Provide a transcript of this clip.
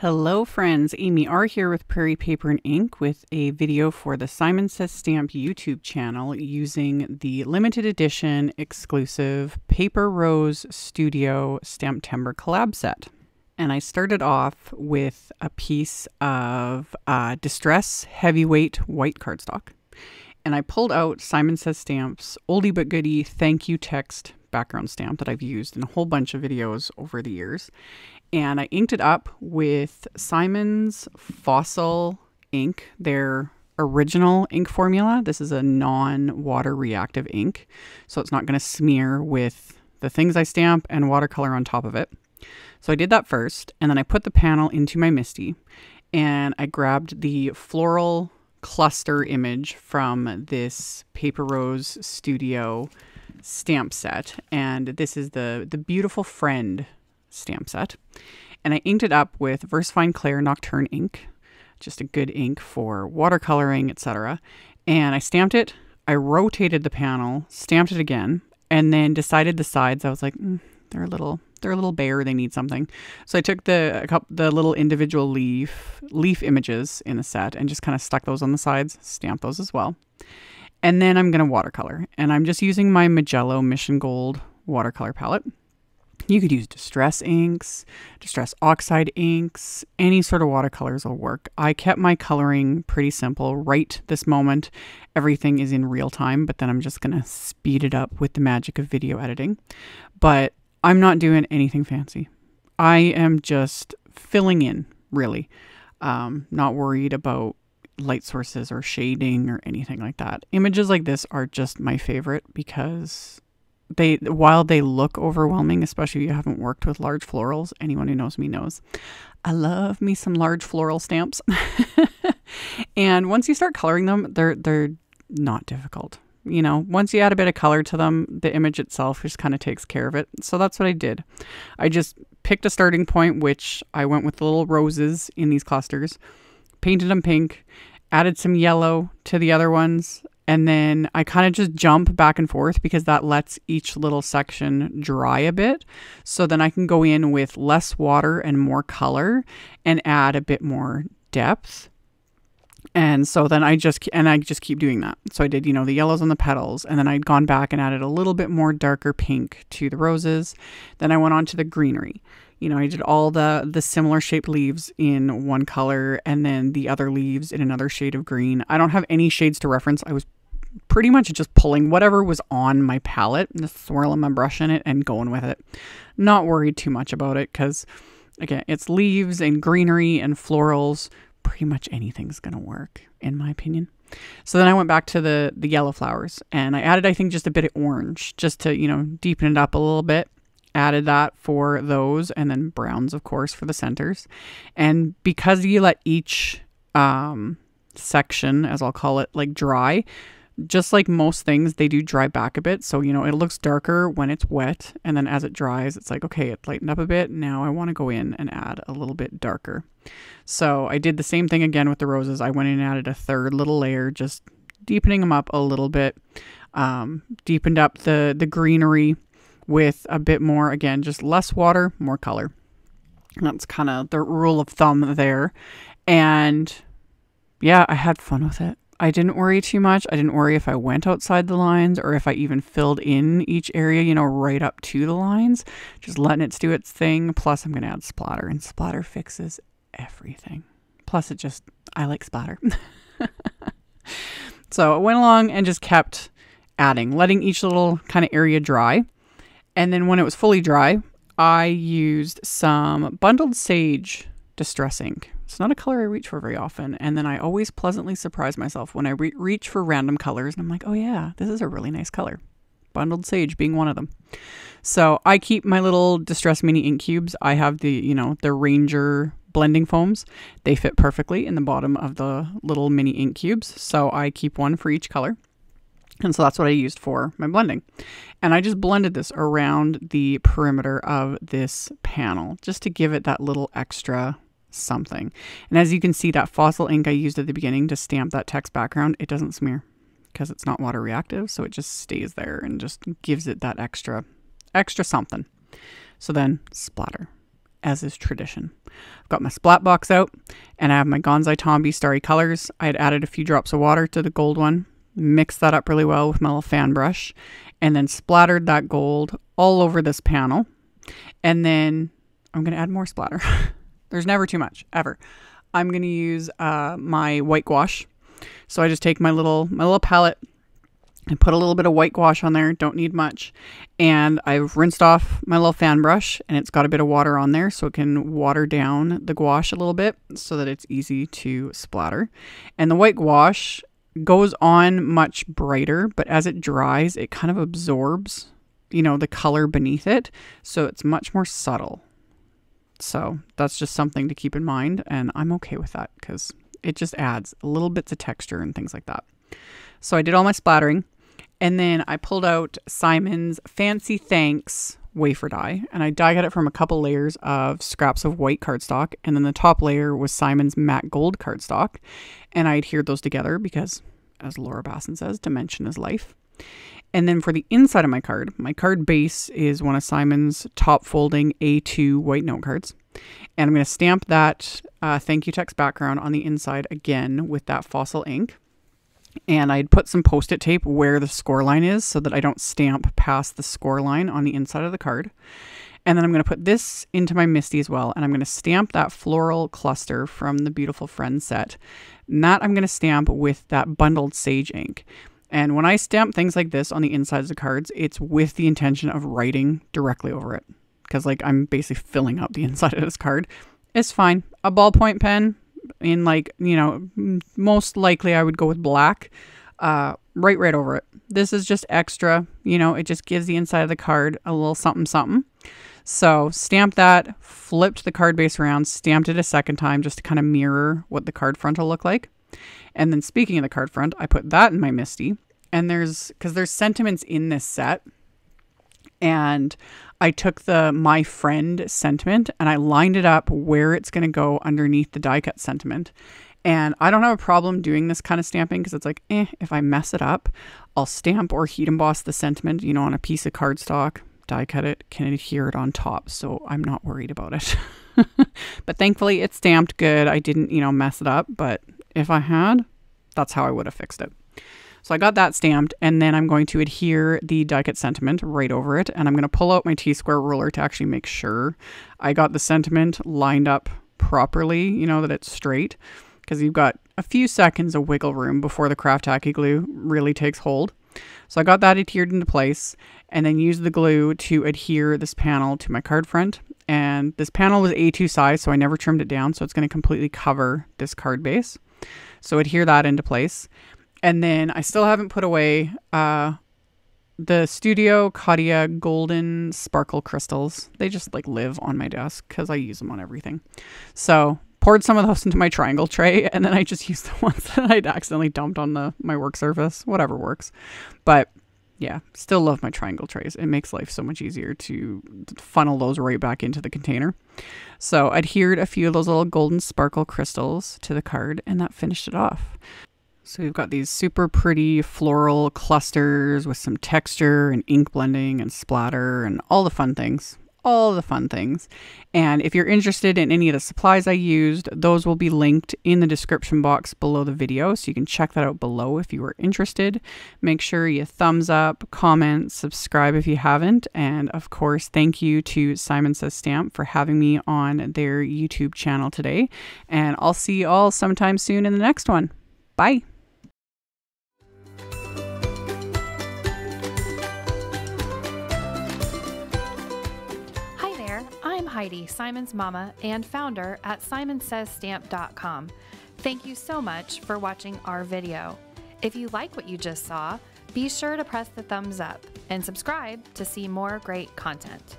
Hello friends, Amy R here with Prairie Paper and Ink with a video for the Simon Says Stamp YouTube channel using the limited edition exclusive Paper Rose Studio STAMPtember collab set. And I started off with a piece of Distress Heavyweight White cardstock. And I pulled out Simon Says Stamp's oldie but goodie thank you text background stamp that I've used in a whole bunch of videos over the years. And I inked it up with Simon's Fossil ink, their original ink formula. This is a non-water reactive ink, so it's not going to smear with the things I stamp and watercolor on top of it. So I did that first, and then I put the panel into my MISTI, and I grabbed the floral cluster image from this Paper Rose Studio stamp set, and this is the Beautiful Friend stamp set. And I inked it up with VersaFine Clair Nocturne ink, just a good ink for watercoloring, etc. And I stamped it, I rotated the panel, stamped it again, and then decided the sides, I was like, they're a little bare, they need something. So I took the little individual leaf images in the set and just kind of stuck those on the sides, stamped those as well. And then I'm going to watercolor, and I'm just using my Mijello Mission Gold watercolor palette. You could use distress inks, distress oxide inks, any sort of watercolors will work. I kept my coloring pretty simple. Right this moment, everything is in real time, but then I'm just going to speed it up with the magic of video editing. But I'm not doing anything fancy. I am just filling in, really. Not worried about light sources or shading or anything like that. Images like this are just my favorite because while they look overwhelming, especially if you haven't worked with large florals, anyone who knows me knows, I love me some large floral stamps. And once you start coloring them, they're not difficult. You know, once you add a bit of color to them, the image itself just kind of takes care of it. So that's what I did. I just picked a starting point, which I went with the little roses in these clusters, painted them pink, added some yellow to the other ones, and then I kind of just jump back and forth because that lets each little section dry a bit. So then I can go in with less water and more color and add a bit more depth. And so then I just keep doing that. So I did, the yellows on the petals, and then I'd gone back and added a little bit more darker pink to the roses. Then I went on to the greenery. I did all the similar shaped leaves in one color and then the other leaves in another shade of green. I don't have any shades to reference. I was pretty much just pulling whatever was on my palette and just swirling my brush in it and going with it. Not worried too much about it because, again, it's leaves and greenery and florals. Pretty much anything's going to work, in my opinion. So then I went back to the yellow flowers and I added, I think, just a bit of orange just to, deepen it up a little bit. Added that for those, and then browns, of course, for the centers. And because you let each section, as I'll call it, like dry, just like most things, they do dry back a bit. So, it looks darker when it's wet, and then as it dries, it's like, okay, it lightened up a bit. Now I want to go in and add a little bit darker. So I did the same thing again with the roses. I went in and added a third little layer, just deepening them up a little bit. Deepened up the greenery with a bit more, again, just less water, more color. And that's kind of the rule of thumb there. And yeah, I had fun with it. I didn't worry too much. I didn't worry if I went outside the lines or if I even filled in each area, right up to the lines. Just letting it do its thing. Plus, I'm going to add splatter, and splatter fixes everything. Plus, I like splatter. So I went along and just kept adding, letting each little kind of area dry. And then when it was fully dry, I used some Bundled Sage Distress ink. It's not a color I reach for very often. And then I always pleasantly surprise myself when I reach for random colors. And I'm like, oh yeah, this is a really nice color. Bundled Sage being one of them. So I keep my little Distress mini ink cubes. I have the Ranger blending foams. They fit perfectly in the bottom of the little mini ink cubes. So I keep one for each color. And so that's what I used for my blending. And I just blended this around the perimeter of this panel just to give it that little extra something. And as you can see, that fossil ink I used at the beginning to stamp that text background, it doesn't smear because it's not water reactive. So it just stays there and just gives it that extra something. So then splatter. as is tradition. I've got my splat box out, and I have my Gansai Tambi Starry colors. I had added a few drops of water to the gold one, mixed that up really well with my little fan brush, and then splattered that gold all over this panel. And then I'm going to add more splatter. There's never too much, ever. I'm going to use my white gouache. So I just take my little palette and put a little bit of white gouache on there. Don't need much. And I've rinsed off my little fan brush, and it's got a bit of water on there so it can water down the gouache a little bit so that it's easy to splatter. And the white gouache goes on much brighter, but as it dries, it kind of absorbs, you know, the color beneath it. So it's much more subtle. So that's just something to keep in mind. And I'm okay with that because it just adds a little bits of texture and things like that. So I did all my splattering. And then I pulled out Simon's Fancy Thanks wafer die, and I die cut it from a couple layers of scraps of white cardstock, and then the top layer was Simon's matte gold cardstock, and I adhered those together because, as Laura Basson says, dimension is life. And then for the inside of my card base is one of Simon's top folding A2 white note cards, and I'm going to stamp that thank you text background on the inside again with that fossil ink. And I'd put some post-it tape where the score line is so that I don't stamp past the score line on the inside of the card. And then I'm going to put this into my MISTI as well. And I'm going to stamp that floral cluster from the Beautiful Friends set. And that I'm going to stamp with that bundled sage ink. And when I stamp things like this on the insides of cards, it's with the intention of writing directly over it. Because like I'm basically filling up the inside of this card. It's fine. A ballpoint pen, in like, you know, most likely I would go with black, right over it. This is just extra, you know, it just gives the inside of the card a little something something. So stamped that, flipped the card base around, stamped it a second time just to kind of mirror what the card front will look like. And then speaking of the card front, I put that in my MISTI, and because there's sentiments in this set, and I took the My Friend sentiment and I lined it up where it's going to go underneath the die cut sentiment. And I don't have a problem doing this kind of stamping because it's like, if I mess it up, I'll stamp or heat emboss the sentiment, you know, on a piece of cardstock, die cut it, can adhere it on top. So I'm not worried about it. But thankfully it's stamped good. I didn't, you know, mess it up. But if I had, that's how I would have fixed it. So I got that stamped, and then I'm going to adhere the die cut sentiment right over it. And I'm going to pull out my T-square ruler to actually make sure I got the sentiment lined up properly, you know, that it's straight. Because you've got a few seconds of wiggle room before the craft tacky glue really takes hold. So I got that adhered into place, and then used the glue to adhere this panel to my card front. And this panel was A2 size, so I never trimmed it down. So it's going to completely cover this card base. So adhere that into place. And then I still haven't put away the Studio Cadia Golden Sparkle Crystals. They just like live on my desk because I use them on everything. So poured some of those into my triangle tray, and then I just used the ones that I'd accidentally dumped on my work surface. Whatever works. But yeah, still love my triangle trays. It makes life so much easier to funnel those right back into the container. So adhered a few of those little golden sparkle crystals to the card, and that finished it off. So we've got these super pretty floral clusters with some texture and ink blending and splatter and all the fun things. And if you're interested in any of the supplies I used, those will be linked in the description box below the video. So you can check that out below if you are interested. Make sure you thumbs up, comment, subscribe if you haven't. And of course, thank you to Simon Says Stamp for having me on their YouTube channel today. And I'll see you all sometime soon in the next one. Bye. I'm Heidi, Simon's mama and founder at SimonsSaysStamp.com. Thank you so much for watching our video. If you like what you just saw, be sure to press the thumbs up and subscribe to see more great content.